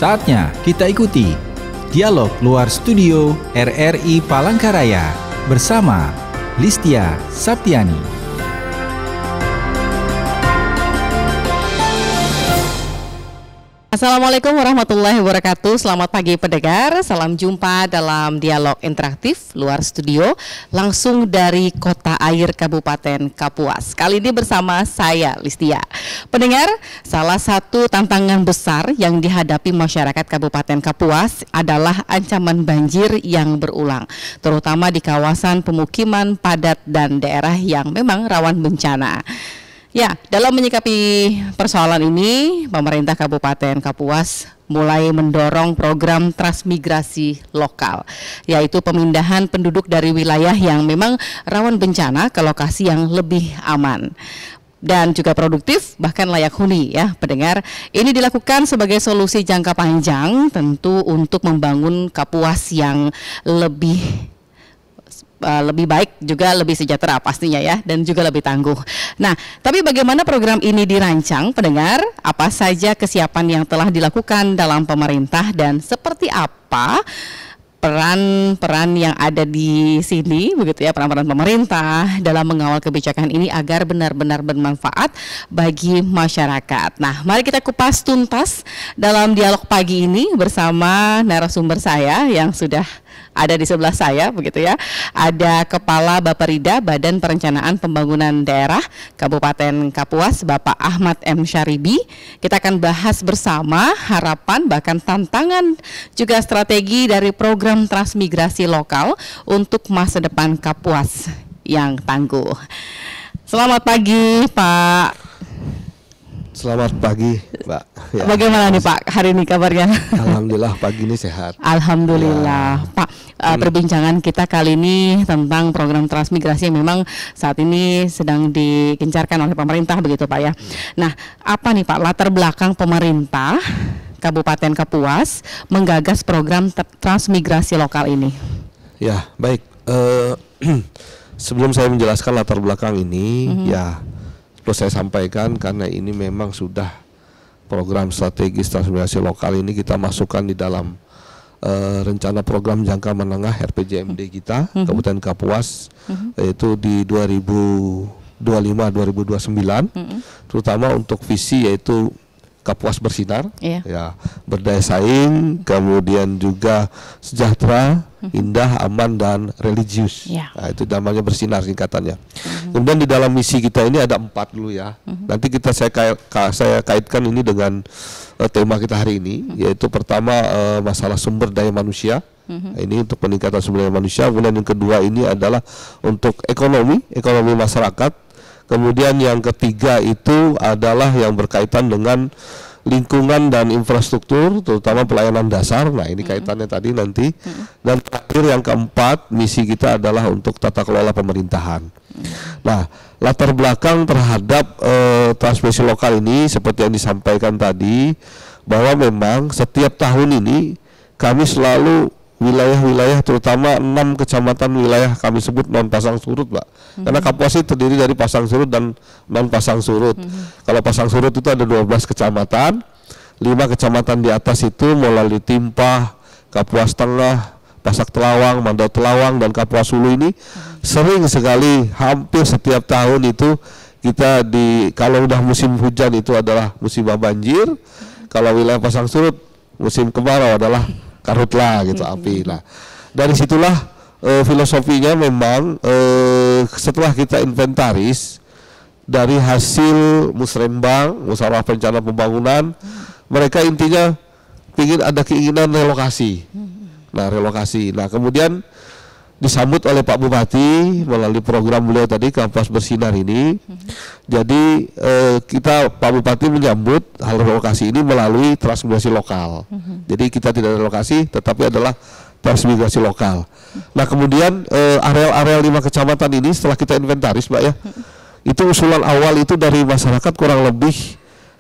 Saatnya kita ikuti Dialog Luar Studio RRI Palangkaraya bersama Listia Saptiani. Assalamualaikum warahmatullahi wabarakatuh. Selamat pagi pendengar. Salam jumpa dalam dialog interaktif luar studio langsung dari Kota Air Kabupaten Kapuas. Kali ini bersama saya Listia. Pendengar, salah satu tantangan besar yang dihadapi masyarakat Kabupaten Kapuas adalah ancaman banjir yang berulang, terutama di kawasan pemukiman padat dan daerah yang memang rawan bencana. Ya, dalam menyikapi persoalan ini, pemerintah Kabupaten Kapuas mulai mendorong program transmigrasi lokal, yaitu pemindahan penduduk dari wilayah yang memang rawan bencana ke lokasi yang lebih aman dan juga produktif, bahkan layak huni ya pendengar. Ini dilakukan sebagai solusi jangka panjang tentu untuk membangun Kapuas yang lebih baik, juga lebih sejahtera pastinya ya, dan juga lebih tangguh. Nah, tapi bagaimana program ini dirancang pendengar? Apa saja kesiapan yang telah dilakukan dalam pemerintah dan seperti apa peran-peran yang ada di sini begitu ya, peran-peran pemerintah dalam mengawal kebijakan ini agar benar-benar bermanfaat bagi masyarakat. Nah, mari kita kupas tuntas dalam dialog pagi ini bersama narasumber saya yang sudah ada di sebelah saya begitu ya. Ada Kepala Bapperida Badan Perencanaan Pembangunan Daerah Kabupaten Kapuas, Bapak Ahmad M. Syaribi. Kita akan bahas bersama harapan bahkan tantangan juga strategi dari program transmigrasi lokal untuk masa depan Kapuas yang tangguh. Selamat pagi Pak. Selamat pagi, Mbak. Ya. Bagaimana nih Pak hari ini kabarnya? Alhamdulillah pagi ini sehat. Alhamdulillah ya. Pak. Perbincangan kita kali ini tentang program transmigrasi yang memang saat ini sedang digencarkan oleh pemerintah begitu Pak ya. Nah, apa nih Pak latar belakang pemerintah Kabupaten Kapuas menggagas program transmigrasi lokal ini? Ya, baik. Sebelum saya menjelaskan latar belakang ini, ya perlu saya sampaikan karena ini memang sudah program strategis transmigrasi lokal ini kita masukkan di dalam rencana program jangka menengah RPJMD kita Kabupaten Kapuas, yaitu di 2025-2029, terutama untuk visi yaitu Kapuas bersinar, ya berdaya saing, kemudian juga sejahtera, indah, aman dan religius. Nah, itu namanya bersinar singkatannya. Kemudian di dalam misi kita ini ada 4 dulu ya. Nanti saya kaitkan ini dengan tema kita hari ini, yaitu pertama masalah sumber daya manusia. Ini untuk peningkatan sumber daya manusia. Kemudian yang kedua ini adalah untuk ekonomi masyarakat. Kemudian yang ketiga itu adalah yang berkaitan dengan lingkungan dan infrastruktur, terutama pelayanan dasar. Nah, ini kaitannya tadi nanti. Dan terakhir yang keempat, misi kita adalah untuk tata kelola pemerintahan. Nah, latar belakang terhadap transmigrasi lokal ini seperti yang disampaikan tadi, bahwa memang setiap tahun ini kami selalu wilayah-wilayah, terutama 6 kecamatan wilayah kami sebut non pasang surut, Pak. Karena Kapuas itu terdiri dari pasang surut dan non pasang surut. Kalau pasang surut itu ada 12 kecamatan, 5 kecamatan di atas itu melalui Timpah, Kapuas Tengah, Pasak Telawang, Mandau Telawang dan Kapuas Hulu ini sering sekali hampir setiap tahun itu kita kalau udah musim hujan itu adalah musibah banjir. Kalau wilayah pasang surut musim kemarau adalah karhutlah gitu api. Nah, dari situlah filosofinya memang setelah kita inventaris dari hasil musrembang, musyawarah perencanaan pembangunan, mereka intinya ada keinginan relokasi. Nah, relokasi. Nah, kemudian disambut oleh Pak Bupati melalui program beliau tadi Kapuas Bersinar ini. Jadi Pak Bupati menyambut hal relokasi ini melalui transmigrasi lokal. Jadi kita tidak relokasi tetapi adalah transmigrasi lokal. Nah, kemudian areal-areal 5 kecamatan ini setelah kita inventaris, Mbak ya, itu usulan awal itu dari masyarakat kurang lebih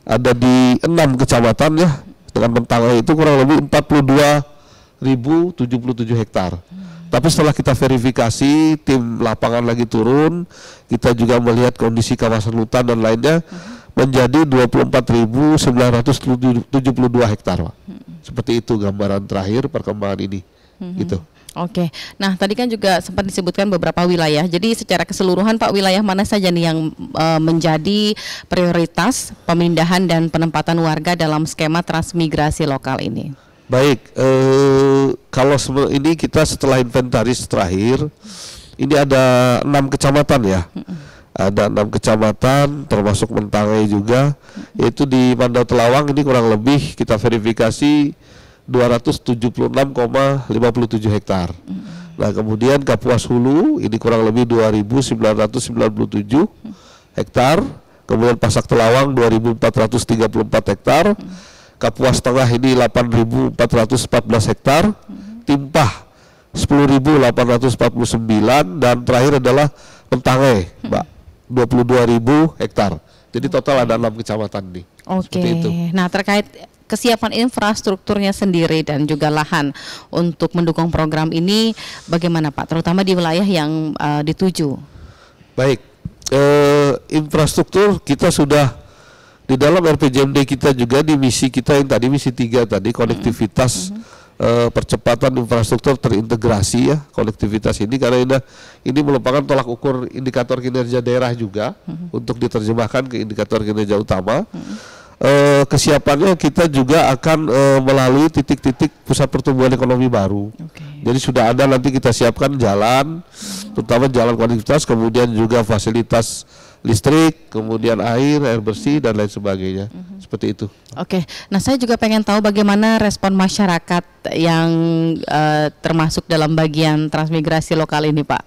ada di 6 kecamatan ya, dengan bentangnya itu kurang lebih 42.077 hektar. Tapi setelah kita verifikasi, tim lapangan lagi turun, kita juga melihat kondisi kawasan hutan dan lainnya, menjadi 24.972 hektar, Pak. Seperti itu gambaran terakhir perkembangan ini, gitu. Oke, nah tadi kan juga sempat disebutkan beberapa wilayah. Jadi secara keseluruhan Pak, wilayah mana saja nih yang menjadi prioritas pemindahan dan penempatan warga dalam skema transmigrasi lokal ini? Baik, kalau ini kita setelah inventaris terakhir, ini ada 6 kecamatan ya. Ada 6 kecamatan termasuk Mentawai juga, yaitu di Mandau Telawang ini kurang lebih kita verifikasi 276,57 hektar. Nah, kemudian Kapuas Hulu ini kurang lebih 2.997 hektar. Kemudian Pasak Telawang 2.434 hektar. Kapuas Tengah ini 8.414 hektar. Timpah 10.849 dan terakhir adalah Mentawai, Mbak, 22.000 hektar. Jadi total ada 6 kecamatan nih. Oke. Nah, terkait kesiapan infrastrukturnya sendiri dan juga lahan untuk mendukung program ini bagaimana Pak, terutama di wilayah yang dituju? Baik, infrastruktur kita sudah di dalam RPJMD kita juga di misi kita yang tadi misi 3 tadi konektivitas percepatan infrastruktur terintegrasi ya, konektivitas ini karena ini merupakan tolak ukur indikator kinerja daerah juga untuk diterjemahkan ke indikator kinerja utama. Kesiapannya kita juga akan melalui titik-titik pusat pertumbuhan ekonomi baru. Jadi sudah ada, nanti kita siapkan jalan, terutama jalan konektivitas, kemudian juga fasilitas listrik, kemudian air bersih dan lain sebagainya. Seperti itu. Oke, nah saya juga pengen tahu bagaimana respon masyarakat yang termasuk dalam bagian transmigrasi lokal ini, Pak.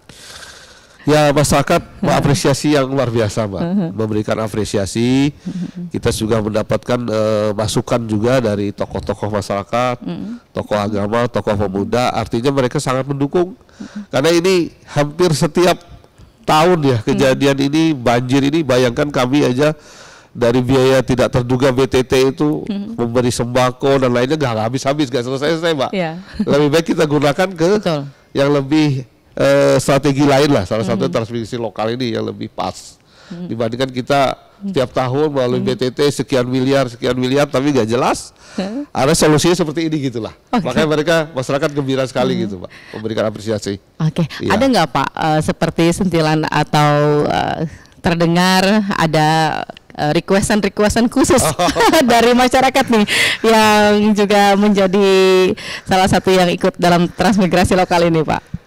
Ya, masyarakat mengapresiasi yang luar biasa, Mbak. Memberikan apresiasi. Kita juga mendapatkan masukan juga dari tokoh-tokoh masyarakat, tokoh agama, tokoh pemuda. Artinya mereka sangat mendukung. Karena ini hampir setiap tahun ya kejadian ini, banjir ini. Bayangkan kami aja dari biaya tidak terduga BTT itu memberi sembako dan lainnya gak habis-habis, gak selesai-selesai, Mbak. Lebih baik kita gunakan ke yang lebih strategi lain lah, salah satu transmisi lokal ini yang lebih pas dibandingkan kita setiap tahun melalui BTT sekian miliar tapi gak jelas ada solusinya seperti ini gitulah. Makanya masyarakat gembira sekali gitu, Pak, memberikan apresiasi. Ada nggak Pak seperti sentilan atau terdengar ada requestan khusus dari masyarakat nih yang juga menjadi salah satu yang ikut dalam transmigrasi lokal ini, Pak?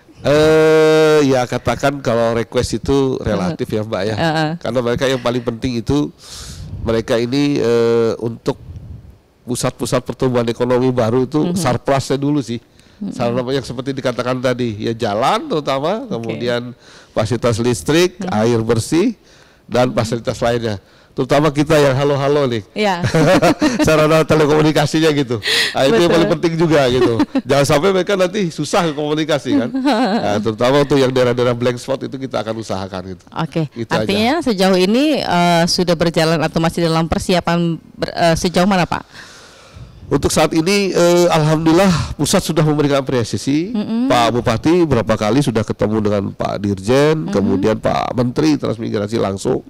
Ya katakan kalau request itu relatif ya, Mbak ya. Karena mereka yang paling penting itu mereka ini untuk pusat-pusat pertumbuhan ekonomi baru itu surplusnya dulu sih. Sarana yang seperti dikatakan tadi ya, jalan terutama, kemudian fasilitas listrik, air bersih dan fasilitas lainnya. Terutama kita yang halo-halo nih, sarana telekomunikasinya gitu. Nah, itu yang paling penting juga gitu. Jangan sampai mereka nanti susah komunikasi kan. Nah, terutama untuk yang daerah-daerah blank spot itu kita akan usahakan gitu. Gitu artinya aja. Sejauh ini sudah berjalan atau masih dalam persiapan sejauh mana, Pak? Untuk saat ini alhamdulillah pusat sudah memberikan apresiasi. Pak Bupati berapa kali sudah ketemu dengan Pak Dirjen, kemudian Pak Menteri Transmigrasi langsung.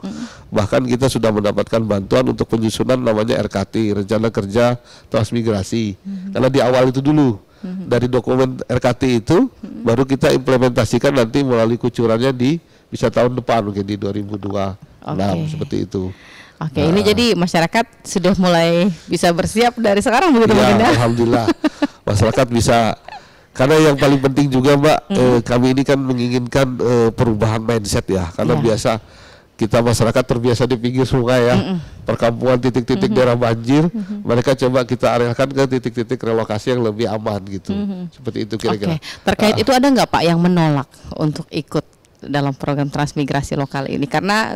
Bahkan kita sudah mendapatkan bantuan untuk penyusunan namanya RKT, Rencana Kerja Transmigrasi. Karena di awal itu dulu dari dokumen RKT itu baru kita implementasikan nanti melalui kucurannya bisa tahun depan mungkin di 2026 seperti itu. Ini jadi masyarakat sudah mulai bisa bersiap dari sekarang begitu ya? Mungkin ya? Alhamdulillah masyarakat bisa, karena yang paling penting juga, Mbak, kami ini kan menginginkan perubahan mindset ya, karena biasa kita masyarakat terbiasa di pinggir sungai ya, perkampungan titik-titik daerah banjir, mereka coba kita arahkan ke titik-titik relokasi yang lebih aman gitu, seperti itu kira-kira. Terkait itu ada nggak Pak yang menolak untuk ikut dalam program transmigrasi lokal ini, karena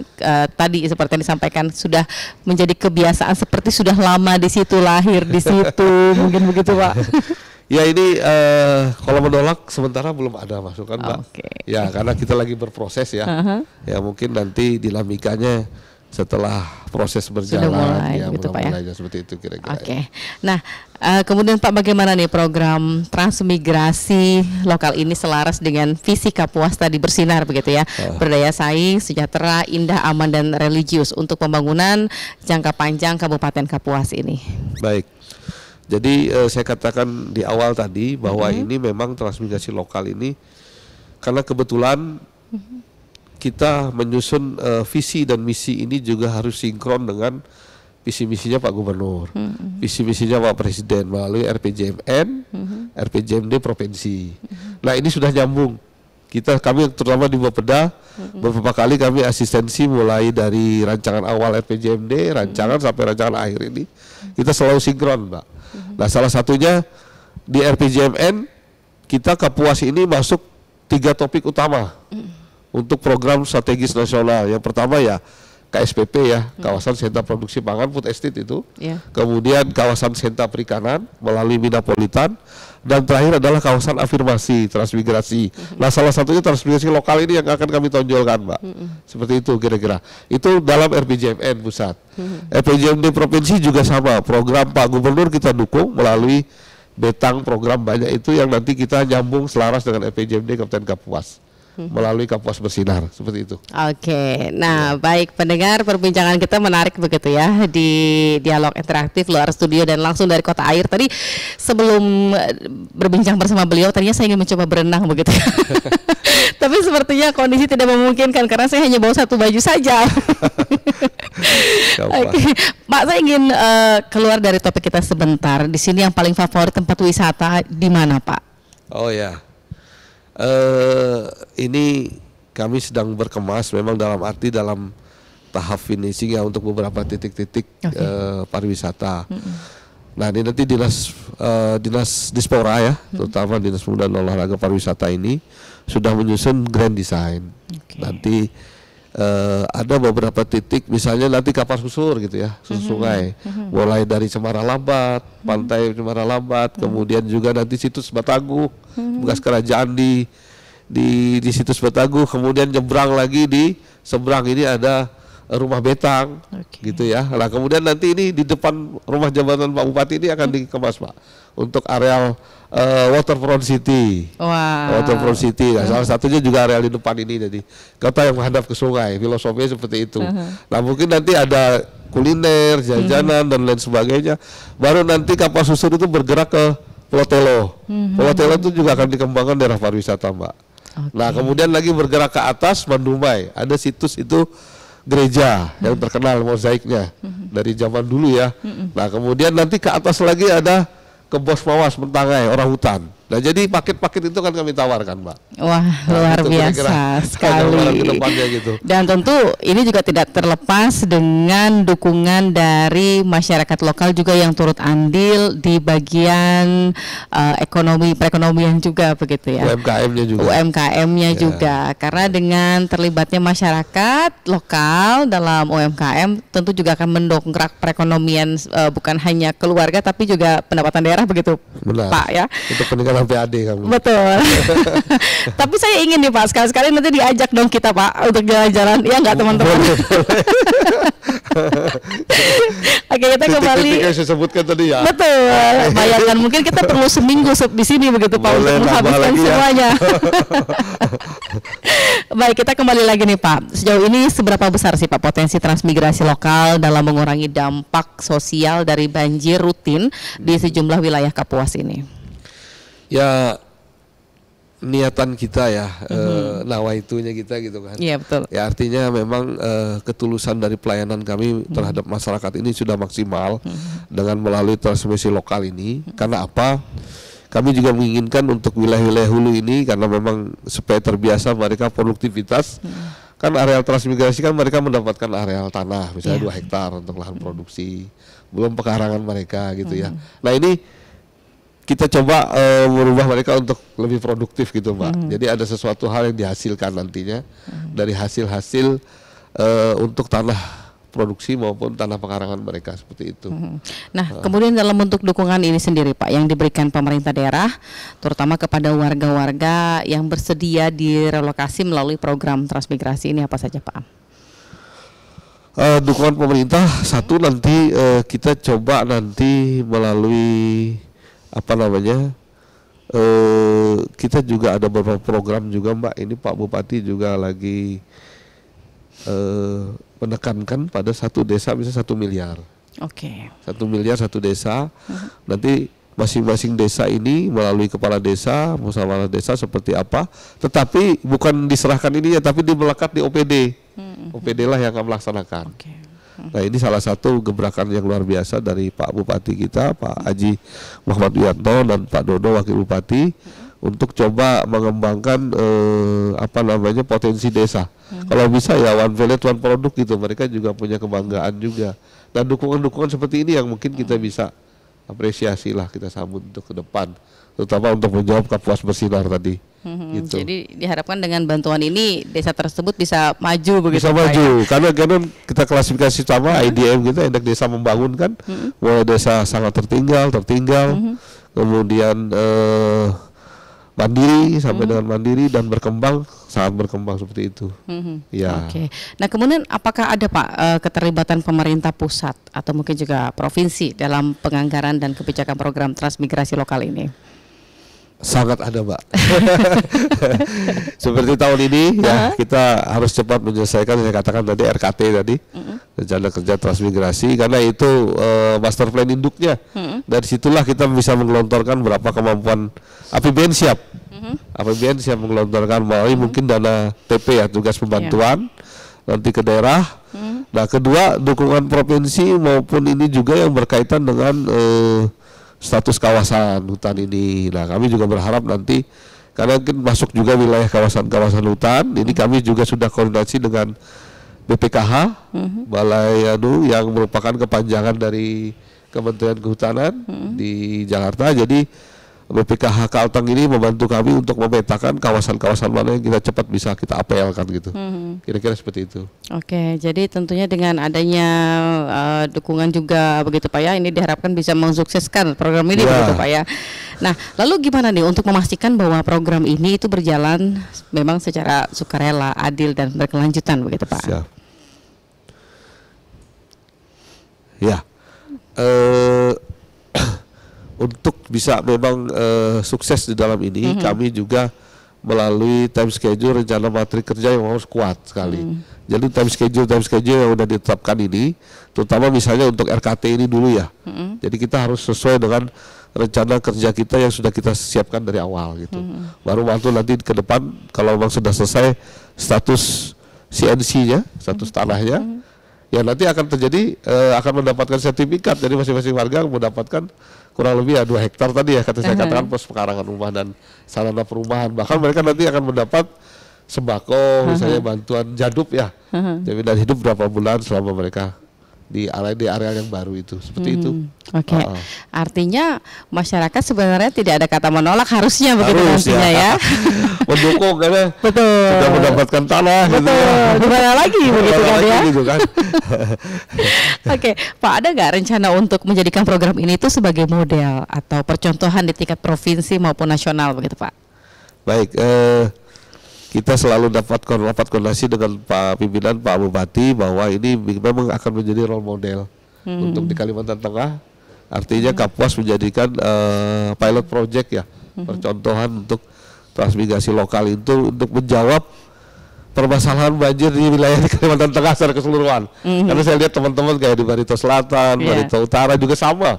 tadi seperti yang disampaikan sudah menjadi kebiasaan, seperti sudah lama di situ, lahir di situ, mungkin begitu, Pak? Ya ini kalau menolak sementara belum ada masukan, Mbak. Ya karena kita lagi berproses ya. Ya mungkin nanti dinamikanya setelah proses berjalan mulai, ya gitu, mulai Pak, ya? seperti itu kira-kira. Oke. Nah, kemudian Pak, bagaimana nih program transmigrasi lokal ini selaras dengan visi Kapuas tadi bersinar begitu ya, berdaya saing, sejahtera, indah, aman dan religius untuk pembangunan jangka panjang Kabupaten Kapuas ini. Baik. Jadi saya katakan di awal tadi bahwa ini memang transmigrasi lokal ini karena kebetulan kita menyusun visi dan misi ini juga harus sinkron dengan visi misinya Pak Gubernur, visi misinya Pak Presiden melalui RPJMN, RPJMD provinsi. Nah ini sudah nyambung. Kami terutama di Bapeda beberapa kali kami asistensi mulai dari rancangan awal RPJMD, rancangan sampai rancangan akhir ini kita selalu sinkron, Mbak. Nah salah satunya di RPJMN kita Kapuas ini masuk 3 topik utama untuk program strategis nasional. Yang pertama ya KSPP ya, kawasan sentra produksi pangan food estate itu. Kemudian kawasan sentra perikanan melalui Minapolitan, dan terakhir adalah kawasan afirmasi transmigrasi. Nah salah satunya transmigrasi lokal ini yang akan kami tonjolkan, Mbak. Seperti itu kira-kira. Itu dalam RPJMN pusat. RPJMD provinsi juga sama, program Pak Gubernur kita dukung melalui betang program banyak itu yang nanti kita nyambung selaras dengan RPJMD Kabupaten Kapuas melalui Kapuas Bersinar, seperti itu. Oke, nah baik pendengar, perbincangan kita menarik begitu ya di dialog interaktif luar studio dan langsung dari Kota Air. Tadi sebelum berbincang bersama beliau, tadinya saya ingin mencoba berenang begitu. Tapi sepertinya kondisi tidak memungkinkan karena saya hanya bawa 1 baju saja. Oke, Pak, saya ingin keluar dari topik kita sebentar. Di sini yang paling favorit tempat wisata di mana, Pak? Oh ya. Ini kami sedang berkemas memang dalam tahap finishing ya untuk beberapa titik-titik pariwisata. Nah ini nanti dinas Dispora ya, terutama Dinas Pemuda dan Olahraga Pariwisata ini sudah menyusun grand design. Nanti ada beberapa titik, misalnya nanti kapal susur gitu ya, susur sungai, mulai dari Cemara Lambat, pantai Cemara Lambat, kemudian juga nanti situs Batagu, bekas kerajaan di situs Batagu, kemudian nyebrang lagi di seberang ini ada rumah betang, gitu ya. Nah kemudian nanti ini di depan rumah jabatan Pak Bupati ini akan dikemas, Pak, untuk areal waterfront city. Waterfront city. Nah, salah satunya juga areal di depan ini, jadi kota yang menghadap ke sungai, filosofinya seperti itu. Nah mungkin nanti ada kuliner, jajanan dan lain sebagainya. Baru nanti kapal susur itu bergerak ke Pulau Telo. Pulau Telo itu juga akan dikembangkan daerah pariwisata, Mbak. Nah kemudian lagi bergerak ke atas Mandumai, ada situs itu gereja yang terkenal mozaiknya dari zaman dulu ya. Nah kemudian nanti ke atas lagi ada ke Bosmawas Mentangai, orang hutan. Nah jadi paket-paket itu kan kami tawarkan, Mbak. Wah, luar biasa sekali. Gitu. Dan tentu ini juga tidak terlepas dengan dukungan dari masyarakat lokal juga yang turut andil di bagian perekonomian juga begitu ya. UMKM-nya juga. UMKM-nya juga. Karena dengan terlibatnya masyarakat lokal dalam UMKM tentu juga akan mendongkrak perekonomian bukan hanya keluarga tapi juga pendapatan daerah begitu. Benar. Pak ya. Untuk peningkatan PAD kamu. Betul. Tapi saya ingin nih Pak, sekali-sekali nanti diajak dong kita Pak untuk jalan-jalan. Ya nggak teman-teman? Oke, kita kembali. Titik-titik yang saya sebutkan tadi ya. Betul. Bayangkan mungkin kita perlu seminggu di sini begitu Pak untuk menghabiskan semuanya. Baik, kita kembali lagi nih Pak. Sejauh ini seberapa besar sih Pak potensi transmigrasi lokal dalam mengurangi dampak sosial dari banjir rutin di sejumlah wilayah Kapuas ini? Ya niatan kita ya, nawaitunya kita gitu kan. Iya betul. Ya artinya memang ketulusan dari pelayanan kami terhadap masyarakat ini sudah maksimal dengan melalui transmisi lokal ini. Karena apa? Kami juga menginginkan untuk wilayah-wilayah hulu ini karena memang supaya terbiasa mereka produktivitas. Kan areal transmigrasi kan mereka mendapatkan areal tanah misalnya 2 hektar untuk lahan produksi, belum pekarangan mereka gitu ya. Nah ini kita coba merubah mereka untuk lebih produktif gitu, Mbak. Jadi ada sesuatu hal yang dihasilkan nantinya dari hasil-hasil untuk tanah produksi maupun tanah pekarangan mereka seperti itu. Nah, kemudian dalam bentuk dukungan ini sendiri Pak yang diberikan pemerintah daerah terutama kepada warga-warga yang bersedia direlokasi melalui program transmigrasi ini apa saja Pak? Dukungan pemerintah satu nanti kita coba nanti melalui kita juga ada beberapa program juga Mbak. Ini Pak Bupati juga lagi menekankan pada satu desa bisa 1 miliar. Oke. 1 miliar satu desa. Nanti masing-masing desa ini melalui kepala desa, musyawarah desa seperti apa. Tetapi bukan diserahkan ini ya, tapi melekat di OPD. OPD lah yang akan melaksanakan. Nah ini salah satu gebrakan yang luar biasa dari Pak Bupati kita, Pak Haji Muhammad Wianto dan Pak Dodo Wakil Bupati untuk coba mengembangkan potensi desa. Kalau bisa ya one village one product gitu, mereka juga punya kebanggaan juga. Dan dukungan-dukungan seperti ini yang mungkin kita bisa apresiasi lah, kita sambut untuk ke depan, terutama untuk menjawab Kapuas Bersinar tadi. Gitu. Jadi diharapkan dengan bantuan ini desa tersebut bisa maju begitu. Bisa maju, karena kita klasifikasi sama IDM kita, indeks desa membangun kan, mulai desa sangat tertinggal, kemudian mandiri sampai dengan mandiri dan berkembang, sangat berkembang seperti itu. Ya. Oke. Nah kemudian apakah ada Pak keterlibatan pemerintah pusat atau mungkin juga provinsi dalam penganggaran dan kebijakan program transmigrasi lokal ini? Sangat ada Mbak. Seperti tahun ini ya kita harus cepat menyelesaikan yang saya katakan tadi RKT tadi, rencana kerja transmigrasi, karena itu master plan induknya. Dari situlah kita bisa menggelontorkan berapa kemampuan APBN siap. APBN siap menggelontorkan melalui mungkin dana TP ya, tugas pembantuan nanti ke daerah. Nah kedua, dukungan provinsi maupun ini juga yang berkaitan dengan status kawasan hutan ini. Nah kami juga berharap nanti, karena mungkin masuk juga wilayah kawasan-kawasan hutan, ini kami juga sudah koordinasi dengan BPKH, Balai yang merupakan kepanjangan dari Kementerian Kehutanan di Jakarta. Jadi BPKH Kalteng ini membantu kami untuk memetakan kawasan-kawasan mana yang kita cepat bisa kita apelkan gitu. Kira-kira seperti itu. Oke, jadi tentunya dengan adanya dukungan juga begitu Pak ya, ini diharapkan bisa mensukseskan program ini begitu Pak ya. Nah, lalu gimana nih untuk memastikan bahwa program ini itu berjalan memang secara sukarela, adil dan berkelanjutan begitu Pak? Siap. Ya. Untuk bisa memang sukses di dalam ini, kami juga melalui time schedule rencana materi kerja yang harus kuat sekali. Jadi time schedule yang sudah ditetapkan ini, terutama misalnya untuk RKT ini dulu ya. Jadi kita harus sesuai dengan rencana kerja kita yang sudah kita siapkan dari awal gitu. Baru waktu nanti ke depan kalau memang sudah selesai status CNC-nya, status tanahnya, ya nanti akan terjadi akan mendapatkan sertifikat. Jadi masing-masing warga mendapatkan kurang lebih 2 hektar tadi ya, saya katakan pos pekarangan rumah dan sarana perumahan. Bahkan mereka nanti akan mendapat sembako, misalnya bantuan jaduk ya, jaminan hidup berapa bulan selama mereka di area yang baru itu, seperti itu. Oke. Artinya masyarakat sebenarnya tidak ada kata menolak, harusnya begitu nantinya ya. Mendukung karena betul. Sudah mendapatkan tanah. Betul. Gitu. Dimana lagi begitu kan ya? Gitu kan. Oke, Pak, ada nggak rencana untuk menjadikan program ini itu sebagai model atau percontohan di tingkat provinsi maupun nasional begitu Pak? Baik. Kita selalu dapat koordinasi dengan Pak Pimpinan, Pak Bupati bahwa ini memang akan menjadi role model untuk di Kalimantan Tengah. Artinya Kapuas menjadikan pilot project ya, percontohan untuk transmigrasi lokal itu untuk menjawab permasalahan banjir di wilayah di Kalimantan Tengah secara keseluruhan. Karena saya lihat teman-teman kayak di Barito Selatan, Barito Utara juga sama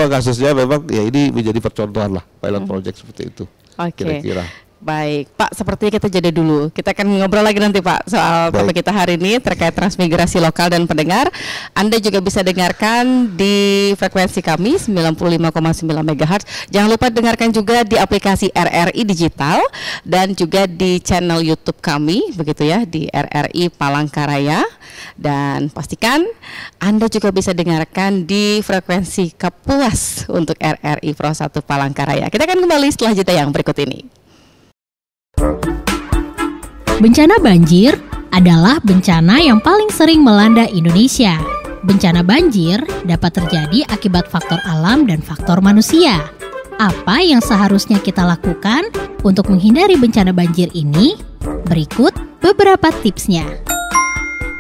kasusnya. Memang ya ini menjadi percontohan lah pilot project seperti itu. Kira-kira. Baik, Pak, sepertinya kita jeda dulu. Kita akan ngobrol lagi nanti Pak soal topik kita hari ini terkait transmigrasi lokal dan pendengar. Anda juga bisa dengarkan di frekuensi kami 95,9 MHz. Jangan lupa dengarkan juga di aplikasi RRI Digital dan juga di channel YouTube kami, begitu ya, di RRI Palangkaraya. Dan pastikan Anda juga bisa dengarkan di frekuensi Kapuas untuk RRI Pro 1 Palangkaraya. Kita akan kembali setelah jeda yang berikut ini. Bencana banjir adalah bencana yang paling sering melanda Indonesia. Bencana banjir dapat terjadi akibat faktor alam dan faktor manusia. Apa yang seharusnya kita lakukan untuk menghindari bencana banjir ini? Berikut beberapa tipsnya.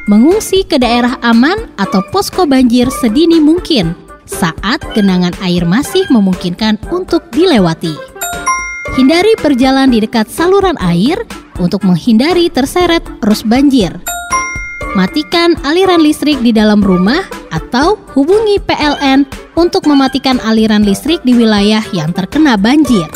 mengungsi ke daerah aman atau posko banjir sedini mungkin saat genangan air masih memungkinkan untuk dilewati. Hindari berjalan di dekat saluran air untuk menghindari terseret arus banjir. Matikan aliran listrik di dalam rumah atau hubungi PLN untuk mematikan aliran listrik di wilayah yang terkena banjir.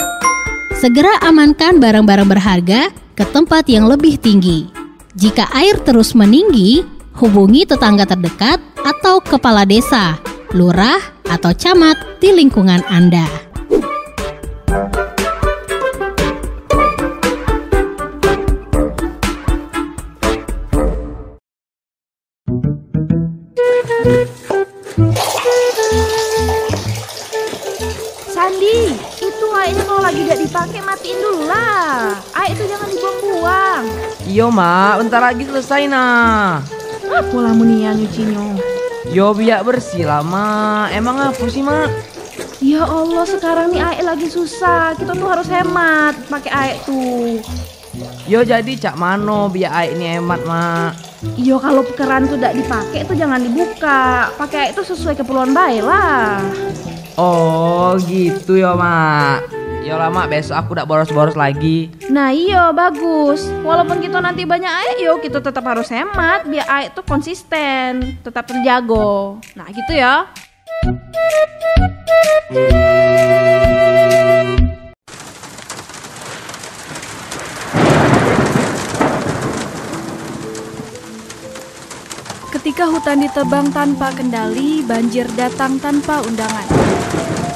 Segera amankan barang-barang berharga ke tempat yang lebih tinggi. Jika air terus meninggi, hubungi tetangga terdekat atau kepala desa, lurah, atau camat di lingkungan Anda. Sandi, itu airnya kalau lagi gak dipakai matiin dulu lah. Air itu jangan dibuang-buang. Iyo mak, bentar lagi selesai nah. Apa lah munia nyucinya? Yo biar bersih lah mak. Emang apa sih mak? Ya Allah, sekarang nih air lagi susah. Kita tuh harus hemat pakai air tuh. Yo jadi cak mano biar air ini hemat mak. Iyo kalau keran tuh gak dipakai tuh jangan dibuka. Pakai air itu sesuai keperluan baik lah. Oh gitu ya mak. Ya lah mak, besok aku udah boros-boros lagi. Nah iya bagus. Walaupun kita nanti banyak air, yo kita tetap harus hemat biar air itu konsisten, tetap terjaga. Nah gitu ya. Ketika hutan ditebang tanpa kendali, banjir datang tanpa undangan.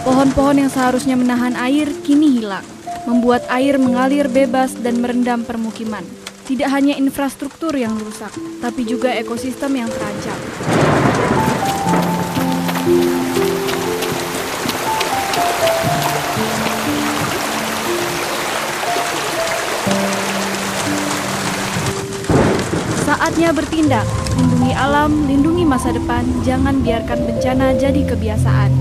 Pohon-pohon yang seharusnya menahan air kini hilang, membuat air mengalir bebas dan merendam permukiman. Tidak hanya infrastruktur yang rusak, tapi juga ekosistem yang terancam. Saatnya bertindak, lindungi alam, lindungi masa depan, jangan biarkan bencana jadi kebiasaan.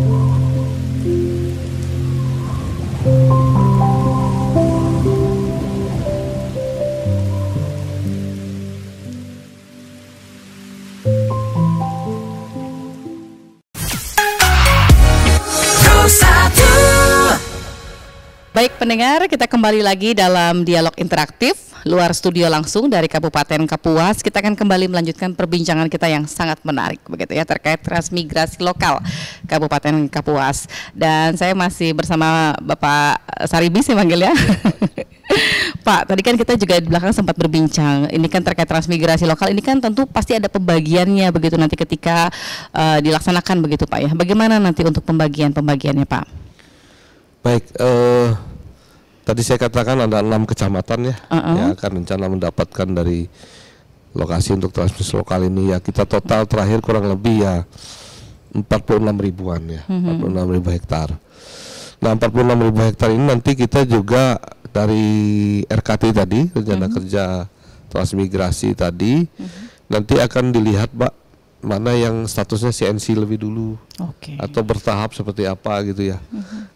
Baik pendengar, kita kembali lagi dalam dialog interaktif luar studio langsung dari Kabupaten Kapuas. Kita akan kembali melanjutkan perbincangan kita yang sangat menarik begitu ya terkait transmigrasi lokal Kabupaten Kapuas. Dan saya masih bersama Bapak Saribi saya manggil ya. Pak, tadi kan kita juga di belakang sempat berbincang. Ini kan terkait transmigrasi lokal. Ini kan tentu pasti ada pembagiannya begitu nanti ketika dilaksanakan begitu Pak ya. Bagaimana nanti untuk pembagiannya Pak? Baik, tadi saya katakan ada 6 kecamatan ya, yang akan rencana mendapatkan dari lokasi untuk transmisi lokal ini ya. Kita total terakhir kurang lebih ya 46 ribuan ya, 46 ribu hektar. Nah 46 ribu hektar ini nanti kita juga dari RKT tadi, rencana kerja transmigrasi tadi, nanti akan dilihat Pak, mana yang statusnya CNC lebih dulu, atau bertahap seperti apa gitu ya.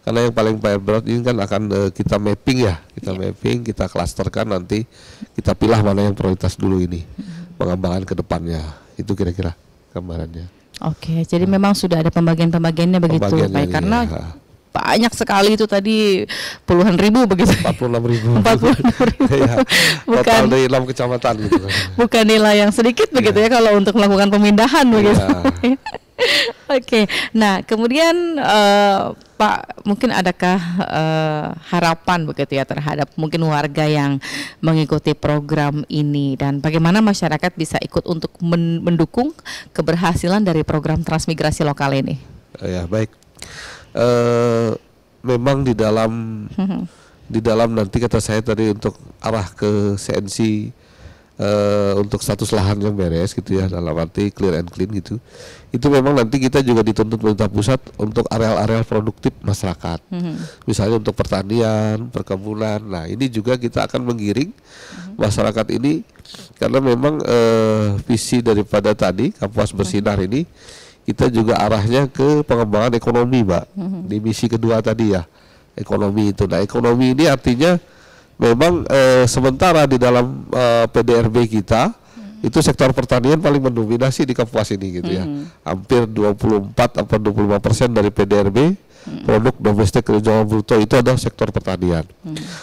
Karena yang paling berat ini kan akan kita mapping ya, mapping, kita klasterkan, nanti kita pilih mana yang prioritas dulu ini, pengembangan ke depannya. Itu kira-kira gambarannya. Oke, jadi memang sudah ada pembagiannya begitu, baik karena banyak sekali itu tadi puluhan ribu begitu. 46 ribu. 46 ribu. Ya, total dari 6 kecamatan gitu kan. Bukan nilai yang sedikit begitu ya kalau untuk melakukan pemindahan begitu. Oke. Nah, kemudian Pak, mungkin adakah harapan begitu ya terhadap mungkin warga yang mengikuti program ini dan bagaimana masyarakat bisa ikut untuk mendukung keberhasilan dari program transmigrasi lokal ini? Ya, baik. Memang di dalam nanti kata saya tadi untuk arah ke CNC untuk status lahan yang beres gitu ya, dalam arti clear and clean gitu. Itu memang nanti kita juga dituntut pemerintah pusat untuk areal-areal produktif masyarakat. Misalnya untuk pertanian, perkebunan. Nah, ini juga kita akan menggiring masyarakat ini karena memang visi daripada tadi Kapuas Bersinar ini kita juga arahnya ke pengembangan ekonomi, Mbak. Di misi kedua tadi ya, ekonomi itu. Nah, ekonomi ini artinya memang sementara di dalam PDRB kita itu sektor pertanian paling mendominasi di Kapuas ini gitu ya. Hampir 24 atau 25% dari PDRB produk domestik regional bruto itu adalah sektor pertanian.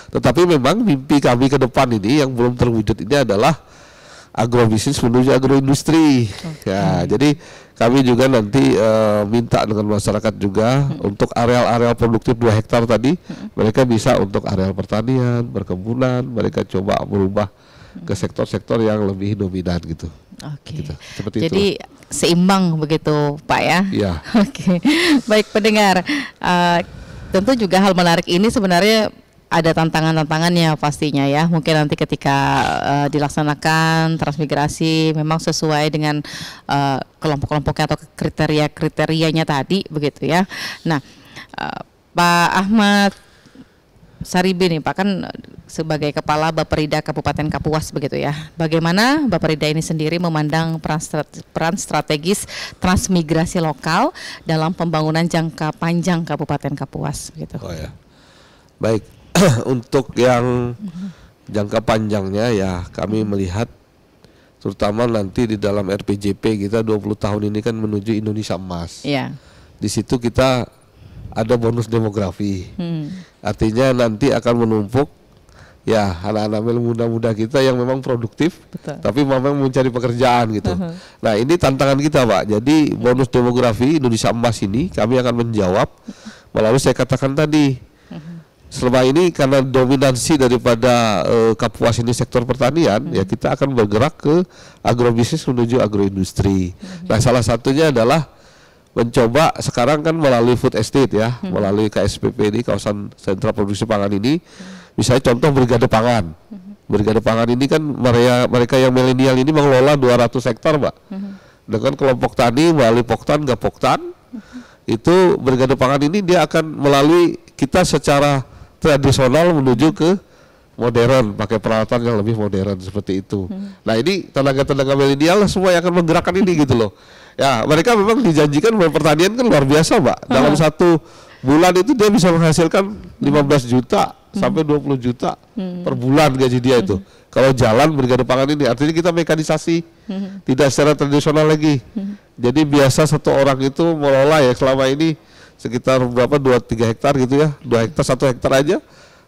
Tetapi memang mimpi kami ke depan ini yang belum terwujud ini adalah agrobisnis menuju agroindustri. Ya, jadi kami juga nanti minta dengan masyarakat juga untuk areal-areal produktif 2 hektar tadi, mereka bisa untuk areal pertanian, perkebunan, mereka coba berubah ke sektor-sektor yang lebih dominan gitu. Oke. Gitu. Seperti jadi itu. Seimbang begitu Pak ya. Iya. Oke. Baik pendengar, tentu juga hal menarik ini sebenarnya ada tantangan-tantangannya pastinya ya. Mungkin nanti ketika dilaksanakan transmigrasi memang sesuai dengan kelompok-kelompoknya atau kriteria-kriterianya tadi begitu ya. Nah, Pak Ahmad Saribi nih Pak, kan sebagai Kepala Baperida Kabupaten Kapuas begitu ya. Bagaimana Baperida ini sendiri memandang peran strategis transmigrasi lokal dalam pembangunan jangka panjang Kabupaten Kapuas begitu. Oh ya. Baik. Untuk yang jangka panjangnya ya kami melihat terutama nanti di dalam RPJP kita 20 tahun ini kan menuju Indonesia Emas. Iya. Di situ kita ada bonus demografi. Artinya nanti akan menumpuk ya anak-anak muda-muda kita yang memang produktif. Betul. Tapi memang mencari pekerjaan gitu. Nah, ini tantangan kita, Pak. Jadi bonus demografi Indonesia Emas ini kami akan menjawab melalui saya katakan tadi. Selama ini karena dominansi daripada Kapuas ini sektor pertanian, ya kita akan bergerak ke agrobisnis menuju agroindustri. Nah, salah satunya adalah mencoba sekarang kan melalui food estate ya, melalui KSPP ini, kawasan sentra produksi pangan ini, misalnya contoh brigade pangan. Brigade pangan ini kan mereka yang milenial ini mengelola 200 hektar, Mbak. Dengan kelompok tani melalui Poktan, Gapoktan, itu brigade pangan ini dia akan melalui kita secara tradisional menuju ke modern, pakai peralatan yang lebih modern seperti itu. Nah, ini tenaga-tenaga milenial semua yang akan menggerakkan ini gitu loh. Ya, mereka memang dijanjikan bahwa pertanian kan luar biasa, Mbak. Dalam 1 bulan itu dia bisa menghasilkan 15 juta sampai 20 juta per bulan gaji dia itu. Kalau jalan brigade pangan ini, artinya kita mekanisasi, tidak secara tradisional lagi. Jadi biasa satu orang itu mengelola ya selama ini sekitar berapa 2-3 hektar gitu ya, 2 hektar 1 hektar aja,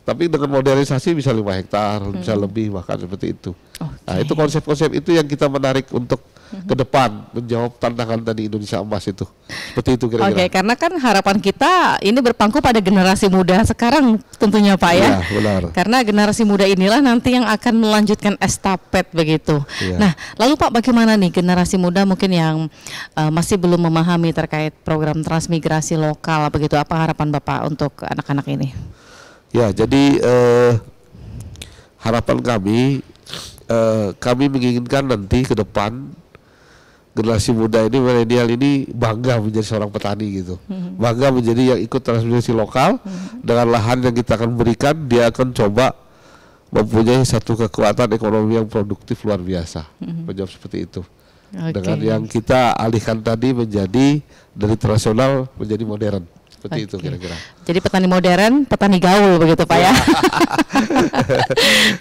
tapi dengan modernisasi bisa 5 hektar, bisa lebih bahkan seperti itu. Nah, itu konsep-konsep itu yang kita menarik untuk ke depan menjawab tantangan tadi Indonesia Emas itu. Seperti itu kira-kira. Oke, karena kan harapan kita ini berpangku pada generasi muda sekarang tentunya Pak ya. Iya, benar. Karena generasi muda inilah nanti yang akan melanjutkan estafet begitu. Iya. Nah, lalu Pak bagaimana nih generasi muda mungkin yang masih belum memahami terkait program transmigrasi lokal begitu, apa harapan Bapak untuk anak-anak ini? Ya, jadi harapan kami menginginkan nanti ke depan generasi muda ini, milenial ini bangga menjadi seorang petani gitu, bangga menjadi yang ikut transmigrasi lokal. Dengan lahan yang kita akan berikan, dia akan coba mempunyai satu kekuatan ekonomi yang produktif luar biasa, menjawab seperti itu. Dengan yang kita alihkan tadi menjadi dari tradisional menjadi modern. Seperti itu kira-kira. Jadi petani modern, petani gaul begitu Pak ya.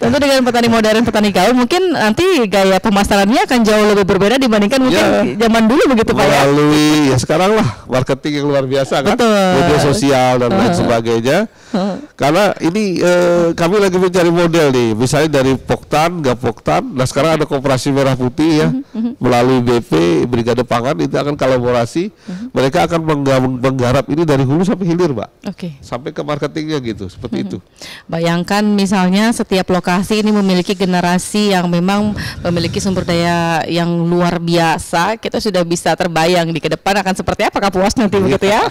Tentu dengan petani modern, petani gaul mungkin nanti gaya pemasarannya akan jauh lebih berbeda dibandingkan mungkin zaman dulu begitu Pak ya. Melalui ya sekarang lah marketing yang luar biasa kan, media sosial dan lain sebagainya. Karena ini kami lagi mencari model nih, misalnya dari Poktan, Gapoktan. Nah, sekarang ada Koperasi Merah Putih ya, melalui BP, Brigade Pangan itu akan kolaborasi. Mereka akan menggarap ini dari hulu sampai hilir, Mbak. Sampai ke marketingnya gitu, seperti itu. Bayangkan misalnya setiap lokasi ini memiliki generasi yang memang memiliki sumber daya yang luar biasa. Kita sudah bisa terbayang di ke depan akan seperti apa Kapuas nanti begitu ya.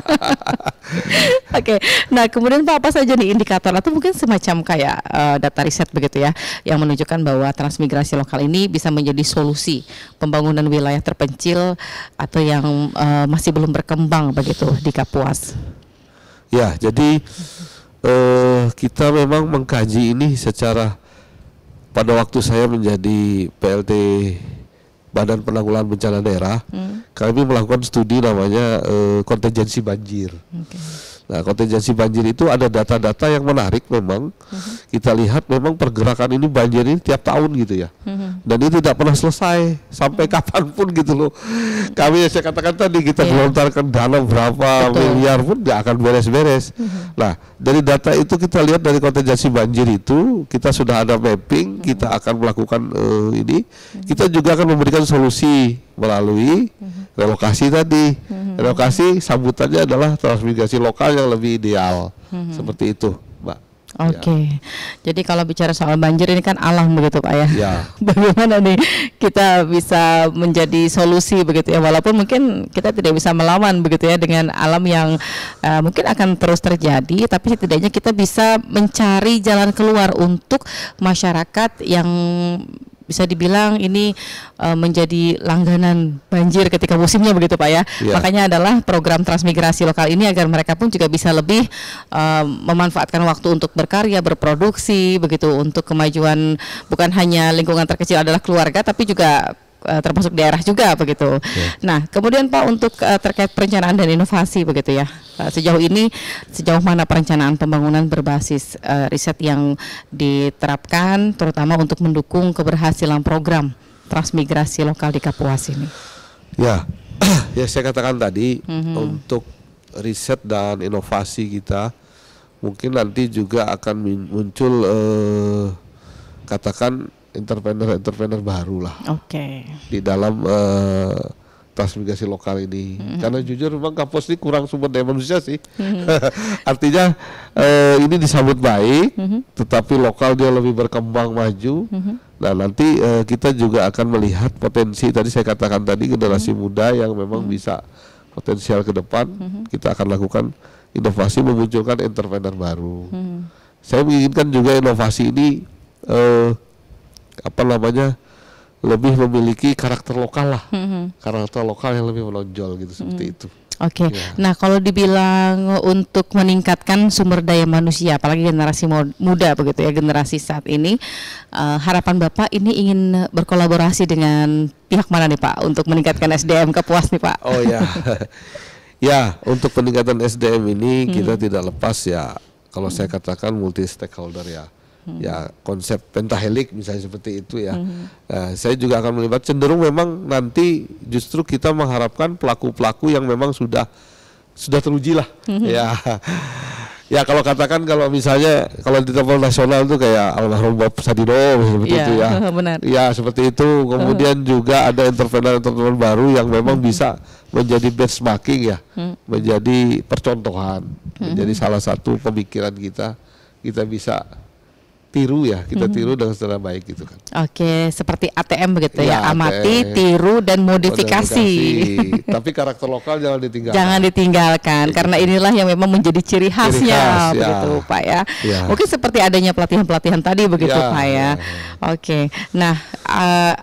Oke. Nah, kemudian Pak, apa saja nih indikator atau mungkin semacam kayak data riset begitu ya yang menunjukkan bahwa transmigrasi lokal ini bisa menjadi solusi pembangunan wilayah terpencil atau yang masih belum berkembang begitu di Kapuas? Ya, jadi kita memang mengkaji ini secara, pada waktu saya menjadi PLT Badan Penanggulangan Bencana Daerah, kami melakukan studi namanya kontingensi banjir. Nah, kontingensi banjir itu ada data-data yang menarik memang. Kita lihat memang pergerakan ini banjir ini tiap tahun gitu ya. Dan ini tidak pernah selesai sampai kapanpun gitu loh. Kami saya katakan tadi kita gelontarkan dana berapa miliar pun nggak akan beres-beres. Nah, dari data itu kita lihat dari kontingensi banjir itu kita sudah ada mapping, kita akan melakukan ini. Kita juga akan memberikan solusi melalui relokasi tadi. Relokasi sambutannya adalah transmigrasi lokal yang lebih ideal. Seperti itu, Mbak. Oke. Jadi kalau bicara soal banjir ini kan alam begitu Pak ya. Ya. Bagaimana nih kita bisa menjadi solusi begitu ya, walaupun mungkin kita tidak bisa melawan begitu ya dengan alam yang mungkin akan terus terjadi, tapi setidaknya kita bisa mencari jalan keluar untuk masyarakat yang bisa dibilang ini menjadi langganan banjir ketika musimnya begitu Pak ya. Makanya adalah program transmigrasi lokal ini agar mereka pun juga bisa lebih memanfaatkan waktu untuk berkarya, berproduksi begitu, untuk kemajuan bukan hanya lingkungan terkecil adalah keluarga, tapi juga termasuk daerah juga begitu. Nah, kemudian Pak untuk terkait perencanaan dan inovasi begitu ya. Sejauh ini sejauh mana perencanaan pembangunan berbasis riset yang diterapkan terutama untuk mendukung keberhasilan program transmigrasi lokal di Kapuas ini? Ya, ya saya katakan tadi untuk riset dan inovasi kita mungkin nanti juga akan muncul katakan entrepreneur baru lah. Di dalam transmigrasi lokal ini. Karena jujur memang Kapuas ini kurang sumber daya manusia sih. Artinya ini disambut baik, tetapi lokal dia lebih berkembang maju. Nah nanti kita juga akan melihat potensi tadi saya katakan tadi generasi muda yang memang bisa potensial ke depan. Kita akan lakukan inovasi memunculkan entrepreneur baru. Saya menginginkan juga inovasi ini lebih memiliki karakter lokal lah, karakter lokal yang lebih menonjol gitu seperti itu. Nah kalau dibilang untuk meningkatkan sumber daya manusia, apalagi generasi muda begitu ya, generasi saat ini, harapan Bapak ini ingin berkolaborasi dengan pihak mana nih Pak untuk meningkatkan SDM Kapuas nih Pak? Oh ya, ya untuk peningkatan SDM ini kita tidak lepas ya, kalau saya katakan multi stakeholder ya. Ya konsep pentahelik misalnya seperti itu ya. Saya juga akan melibat, cenderung memang nanti justru kita mengharapkan pelaku-pelaku yang memang sudah teruji lah. Ya kalau katakan kalau misalnya kalau di level nasional itu kayak almarhum Bapak Sadino seperti itu ya. Ya seperti itu. Kemudian juga ada entrepreneur baru yang memang bisa menjadi benchmarking ya, menjadi percontohan, menjadi salah satu pemikiran kita bisa tiru ya, kita tiru dengan secara baik gitu kan. Seperti ATM begitu ya, amati, tiru dan modifikasi. Tapi karakter lokal jangan ditinggalkan. Jangan ditinggalkan, karena inilah yang memang menjadi ciri khasnya begitu Pak ya. Mungkin seperti adanya pelatihan-pelatihan tadi begitu Pak ya. Nah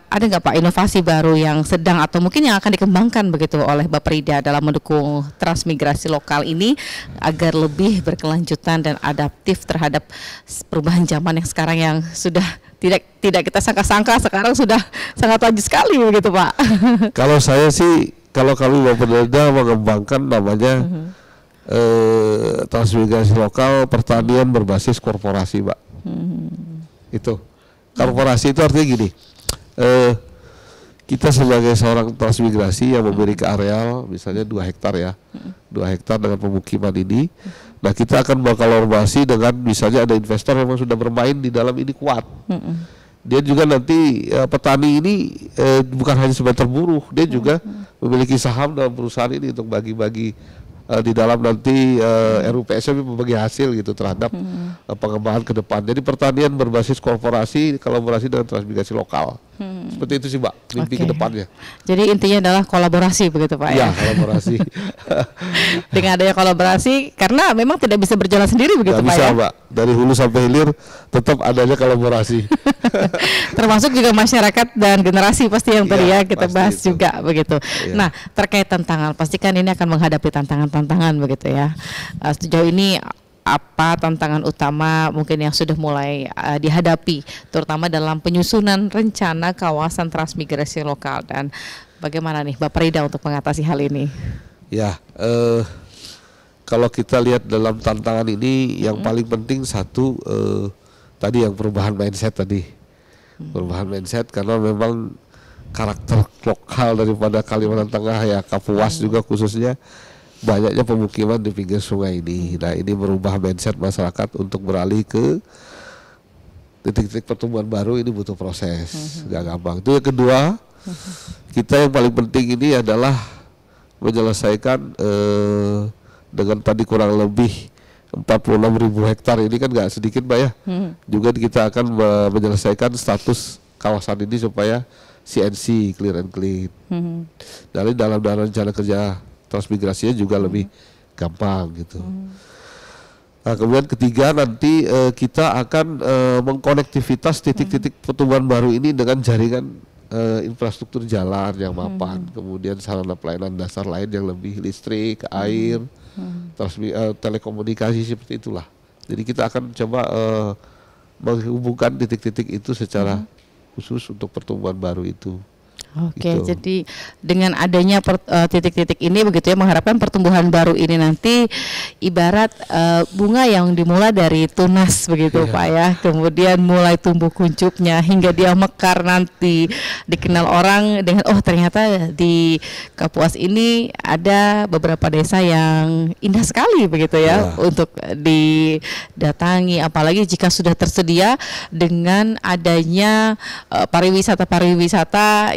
ada nggak Pak inovasi baru yang sedang atau mungkin yang akan dikembangkan begitu oleh Bapak Rida dalam mendukung transmigrasi lokal ini agar lebih berkelanjutan dan adaptif terhadap perubahan zaman yang sekarang yang sudah tidak kita sangka-sangka sekarang sudah sangat maju sekali begitu Pak. Kalau saya sih, kalau kami Bapak Rida mengembangkan namanya transmigrasi lokal pertanian berbasis korporasi Pak. Itu korporasi itu artinya gini, kita sebagai seorang transmigrasi yang memiliki areal misalnya 2 hektar ya, 2 hektar dengan pemukiman ini. Nah kita akan berkolaborasi dengan misalnya ada investor yang sudah bermain di dalam ini kuat. Dia juga nanti petani ini bukan hanya sebagai buruh, dia juga memiliki saham dalam perusahaan ini untuk bagi-bagi di dalam nanti RUPSM membagi hasil gitu terhadap pengembangan ke depan. Jadi pertanian berbasis korporasi kolaborasi dengan transmigrasi lokal. Seperti itu sih Mbak, mimpi ke depannya. Jadi intinya adalah kolaborasi begitu Pak ya? Kolaborasi. Dengan adanya kolaborasi, karena memang tidak bisa berjalan sendiri begitu Pak bisa, ya? Mbak, dari hulu sampai hilir tetap adanya kolaborasi. Termasuk juga masyarakat dan generasi pasti yang tadi ya kita bahas itu juga begitu. Nah terkait tantangan, pastikan ini akan menghadapi tantangan begitu ya. Sejauh ini apa tantangan utama mungkin yang sudah mulai dihadapi terutama dalam penyusunan rencana kawasan transmigrasi lokal, dan bagaimana nih Bapak Rida untuk mengatasi hal ini? Ya, kalau kita lihat dalam tantangan ini yang paling penting satu tadi yang perubahan mindset tadi. Perubahan mindset karena memang karakter lokal daripada Kalimantan Tengah ya, Kapuas juga khususnya banyaknya pemukiman di pinggir sungai ini. Nah, ini merubah mindset masyarakat untuk beralih ke titik-titik pertumbuhan baru, ini butuh proses, gak gampang. Itu yang kedua, kita yang paling penting ini adalah menyelesaikan dengan tadi kurang lebih 46.000 hektar ini kan nggak sedikit Mbak ya. Juga kita akan menyelesaikan status kawasan ini supaya CNC clear and clean. Dari dalam rencana kerja transmigrasinya juga lebih gampang gitu. Nah, kemudian ketiga nanti kita akan mengkonektivitas titik-titik pertumbuhan baru ini dengan jaringan infrastruktur jalan yang mapan, kemudian sarana pelayanan dasar lain yang lebih listrik, air, telekomunikasi seperti itulah. Jadi kita akan coba menghubungkan titik-titik itu secara khusus untuk pertumbuhan baru itu. Oke, gitu. jadi dengan adanya titik-titik ini begitu ya, mengharapkan pertumbuhan baru ini nanti ibarat bunga yang dimulai dari tunas begitu Pak ya, kemudian mulai tumbuh kuncupnya hingga dia mekar nanti dikenal orang dengan oh ternyata di Kapuas ini ada beberapa desa yang indah sekali begitu ya untuk didatangi, apalagi jika sudah tersedia dengan adanya pariwisata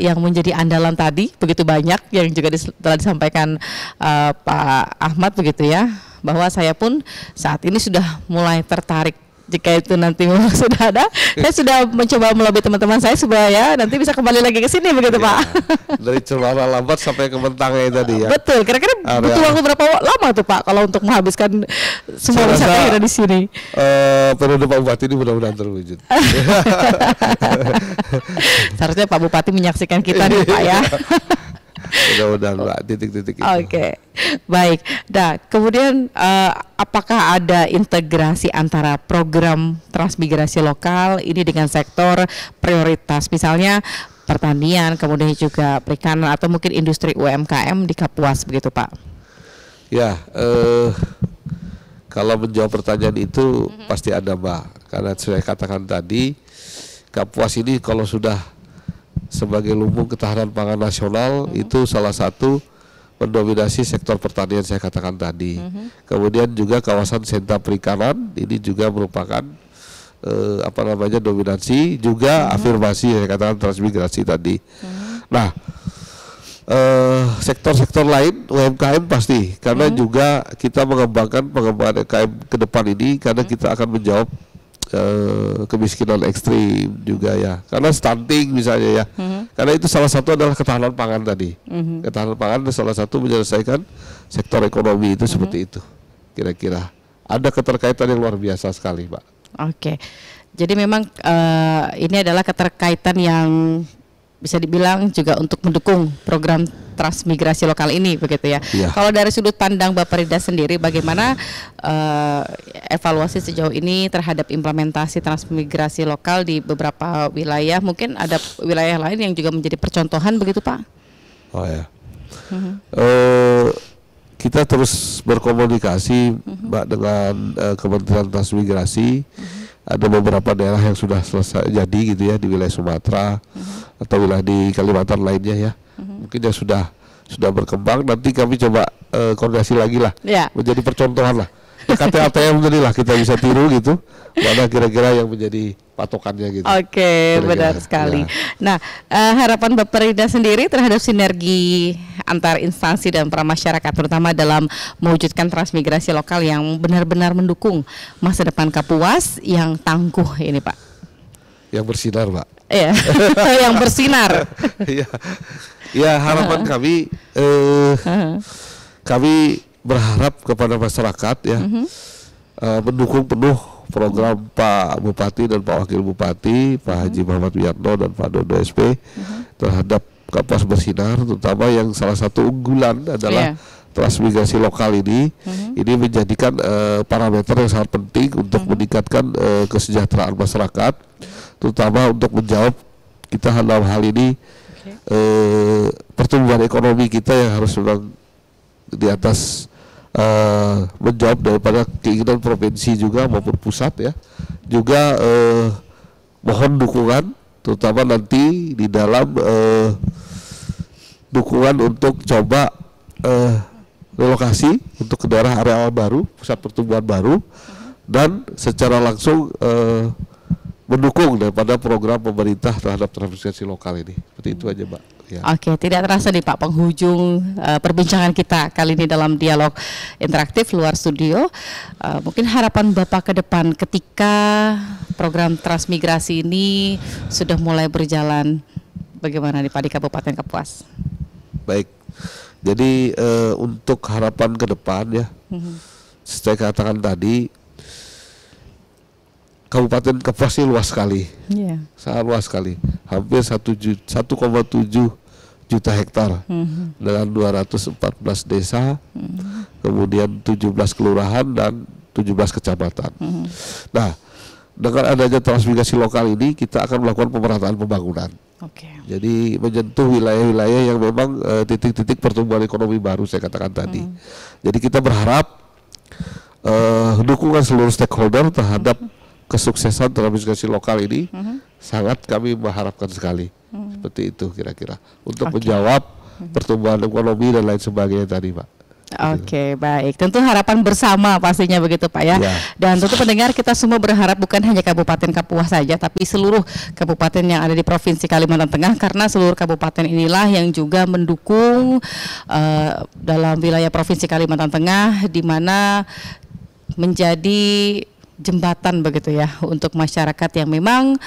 yang menjadi andalan tadi begitu banyak yang juga telah disampaikan Pak Ahmad begitu ya, bahwa saya pun saat ini sudah mulai tertarik. Jika itu nanti sudah ada, saya sudah mencoba melobi teman-teman saya supaya nanti bisa kembali lagi ke sini begitu Pak. Dari Cemara Lambat sampai ke Mentangai tadi ya. Betul, kira-kira butuh waktu berapa lama tuh Pak kalau untuk menghabiskan semua wisata yang ada di sini? Periode Pak Bupati ini mudah-mudahan terwujud. Seharusnya Pak Bupati menyaksikan kita nih Pak ya. Mudah-mudahan Pak, titik-titik itu. Oke, baik. Nah, kemudian apakah ada integrasi antara program transmigrasi lokal ini dengan sektor prioritas, misalnya pertanian, kemudian juga perikanan atau mungkin industri UMKM di Kapuas begitu Pak? Ya, kalau menjawab pertanyaan itu pasti ada Mbak, karena saya katakan tadi Kapuas ini kalau sudah sebagai lumbung ketahanan pangan nasional itu salah satu mendominasi sektor pertanian saya katakan tadi. Kemudian juga kawasan sentra perikanan ini juga merupakan dominasi, juga afirmasi saya katakan transmigrasi tadi. Nah, sektor-sektor lain UMKM pasti karena juga kita mengembangkan pengembangan UMKM ke depan ini karena kita akan menjawab kemiskinan ekstrim juga ya, karena stunting misalnya ya, karena itu salah satu adalah ketahanan pangan tadi. Ketahanan pangan salah satu menyelesaikan sektor ekonomi itu seperti itu. Kira-kira ada keterkaitan yang luar biasa sekali Pak. Oke, jadi memang ini adalah keterkaitan yang bisa dibilang juga untuk mendukung program transmigrasi lokal ini begitu ya. Kalau dari sudut pandang Bapak Rida sendiri, bagaimana evaluasi sejauh ini terhadap implementasi transmigrasi lokal di beberapa wilayah? Mungkin ada wilayah lain yang juga menjadi percontohan begitu Pak? Oh ya, kita terus berkomunikasi Mbak dengan Kementerian Transmigrasi. Ada beberapa daerah yang sudah selesai jadi gitu ya, di wilayah Sumatera atau wilayah di Kalimantan lainnya ya. Mungkin yang sudah berkembang, nanti kami coba koordinasi lagi lah, menjadi percontohan lah. KTATM tadi lah kita bisa tiru gitu, mana kira-kira yang menjadi patokannya gitu. Oke, benar sekali. Nah, harapan Bapak Rida sendiri terhadap sinergi antar instansi dan masyarakat, terutama dalam mewujudkan transmigrasi lokal yang benar-benar mendukung masa depan Kapuas yang tangguh ini Pak. Yang bersinar Pak. Iya, yang bersinar. Ya harapan kami, kami berharap kepada masyarakat ya, mendukung penuh program Pak Bupati dan Pak Wakil Bupati, Pak Haji Muhammad Wiyatno dan Pak Dodo SP terhadap Kapuas Bersinar, terutama yang salah satu unggulan adalah transmigrasi lokal ini. Ini menjadikan parameter yang sangat penting untuk meningkatkan kesejahteraan masyarakat, terutama untuk menjawab kita dalam hal ini pertumbuhan ekonomi kita yang harus memang di atas menjawab daripada keinginan provinsi juga maupun pusat ya. Juga mohon dukungan, terutama nanti di dalam dukungan untuk coba relokasi untuk ke daerah areal baru, pusat pertumbuhan baru, dan secara langsung mendukung daripada program pemerintah terhadap transmigrasi lokal ini. Seperti itu aja, Mbak. Ya. Oke, tidak terasa nih Pak penghujung perbincangan kita kali ini dalam dialog interaktif luar studio. Mungkin harapan Bapak ke depan ketika program transmigrasi ini sudah mulai berjalan, bagaimana nih Pak di Kabupaten Kapuas? Baik, jadi untuk harapan ke depan ya, saya katakan tadi, Kabupaten Kapuas ini luas sekali, sangat luas sekali, hampir 1,7 juta hektar dengan 214 desa, kemudian 17 kelurahan dan 17 kecamatan. Nah, dengan adanya transmigrasi lokal ini kita akan melakukan pemerataan pembangunan. Jadi menyentuh wilayah-wilayah yang memang titik-titik pertumbuhan ekonomi baru saya katakan tadi. Jadi kita berharap dukungan seluruh stakeholder terhadap kesuksesan transmigrasi lokal ini sangat kami mengharapkan sekali. Seperti itu kira-kira untuk menjawab pertumbuhan ekonomi dan lain sebagainya tadi, Pak. Oke, baik. Tentu harapan bersama pastinya begitu Pak ya. Dan tentu pendengar kita semua berharap bukan hanya Kabupaten Kapuas saja, tapi seluruh kabupaten yang ada di Provinsi Kalimantan Tengah, karena seluruh kabupaten inilah yang juga mendukung dalam wilayah Provinsi Kalimantan Tengah, di mana menjadi jembatan begitu ya untuk masyarakat yang memang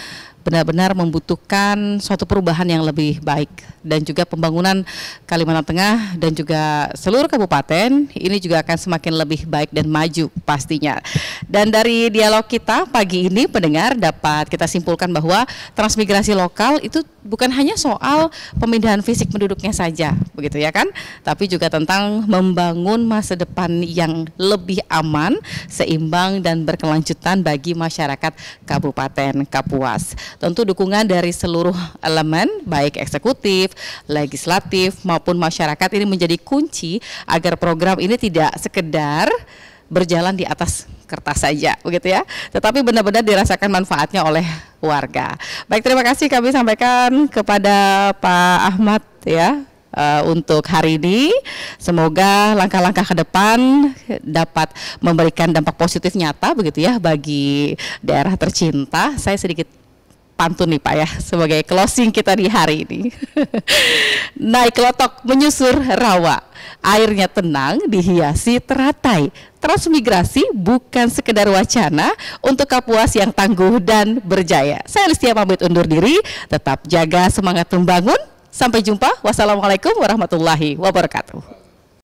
benar-benar membutuhkan suatu perubahan yang lebih baik, dan juga pembangunan Kalimantan Tengah dan juga seluruh kabupaten ini juga akan semakin lebih baik dan maju pastinya. Dan dari dialog kita pagi ini pendengar dapat kita simpulkan bahwa transmigrasi lokal itu bukan hanya soal pemindahan fisik penduduknya saja begitu ya kan, tapi juga tentang membangun masa depan yang lebih aman, seimbang dan berkelanjutan bagi masyarakat Kabupaten Kapuas. Tentu dukungan dari seluruh elemen baik eksekutif, legislatif maupun masyarakat ini menjadi kunci agar program ini tidak sekedar berjalan di atas kertas saja begitu ya, tetapi benar-benar dirasakan manfaatnya oleh warga. Baik, terima kasih kami sampaikan kepada Pak Ahmad ya untuk hari ini. Semoga langkah-langkah ke depan dapat memberikan dampak positif nyata begitu ya bagi daerah tercinta. Saya sedikit pantun nih Pak ya sebagai closing kita di hari ini. Naik kelotok menyusur rawa, airnya tenang dihiasi teratai. Transmigrasi bukan sekedar wacana untuk Kapuas yang tangguh dan berjaya. Saya Listia pamit undur diri, tetap jaga semangat membangun. Sampai jumpa. Wassalamualaikum warahmatullahi wabarakatuh.